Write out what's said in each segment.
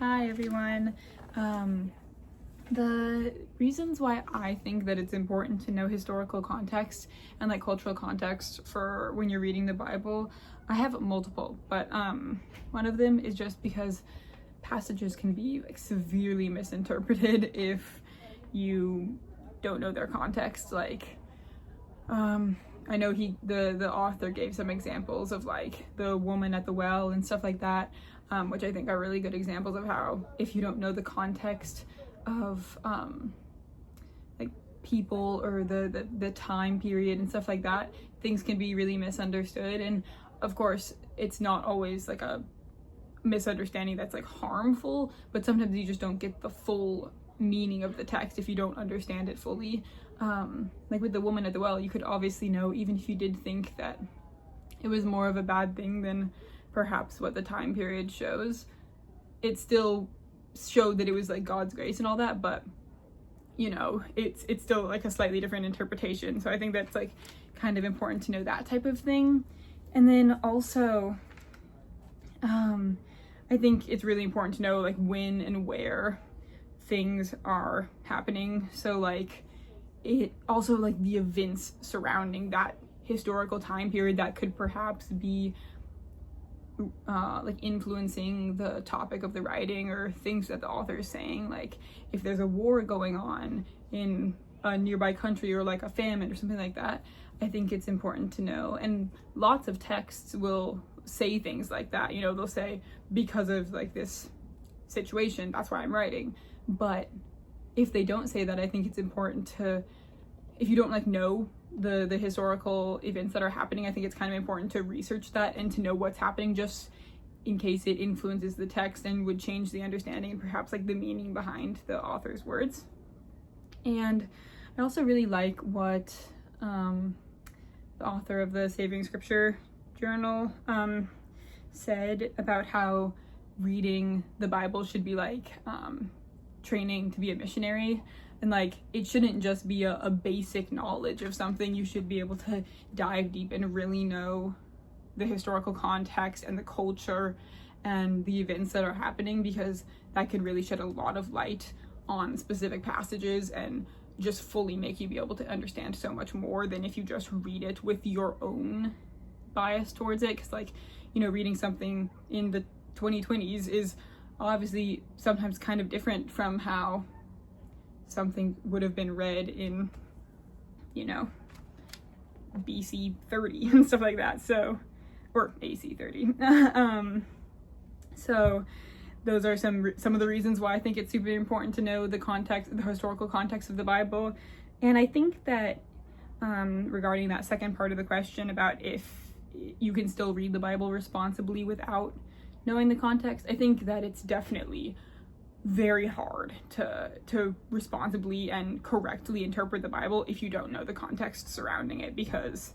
Hi everyone. The reasons why I think that it's important to know historical context and like cultural context for when you're reading the Bible, I have multiple, but one of them is just because passages can be like severely misinterpreted if you don't know their context. Like I know the author gave some examples of like the woman at the well and stuff like that, which I think are really good examples of how if you don't know the context of like people or the time period and stuff like that, things can be really misunderstood. And of course it's not always like a misunderstanding that's like harmful, but sometimes you just don't get the full meaning of the text if you don't understand it fully. Like with the woman at the well, you could obviously know, even if you did think that it was more of a bad thing than perhaps what the time period shows, it still showed that it was like God's grace and all that, but you know, it's still like a slightly different interpretation. So I think that's like kind of important to know that type of thing. And then also I think it's really important to know like when and where things are happening. So like it also like the events surrounding that historical time period that could perhaps be like influencing the topic of the writing or things that the author is saying. Like if there's a war going on in a nearby country or like a famine or something like that, I think it's important to know. And lots of texts will say things like that, you know, they'll say because of like this situation, that's why I'm writing. But if they don't say that, I think it's important to, if you don't like know the historical events that are happening, I think it's kind of important to research that and to know what's happening, just in case it influences the text and would change the understanding and perhaps like the meaning behind the author's words. And I also really like what the author of the Saving Scripture Journal said about how reading the Bible should be like training to be a missionary. And like it shouldn't just be a basic knowledge of something. You should be able to dive deep and really know the historical context and the culture and the events that are happening, because that could really shed a lot of light on specific passages and just fully make you be able to understand so much more than if you just read it with your own bias towards it. Because like, you know, reading something in the 2020s is obviously sometimes kind of different from how something would have been read in, you know, BC 30 and stuff like that. So, or AC 30. So those are some of the reasons why I think it's super important to know the context, the historical context of the Bible. And I think that regarding that second part of the question about if you can still read the Bible responsibly without knowing the context, I think that it's definitely very hard to responsibly and correctly interpret the Bible if you don't know the context surrounding it, because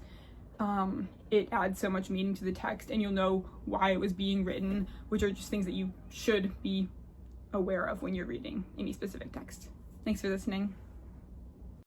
it adds so much meaning to the text and you'll know why it was being written, which are just things that you should be aware of when you're reading any specific text. Thanks for listening.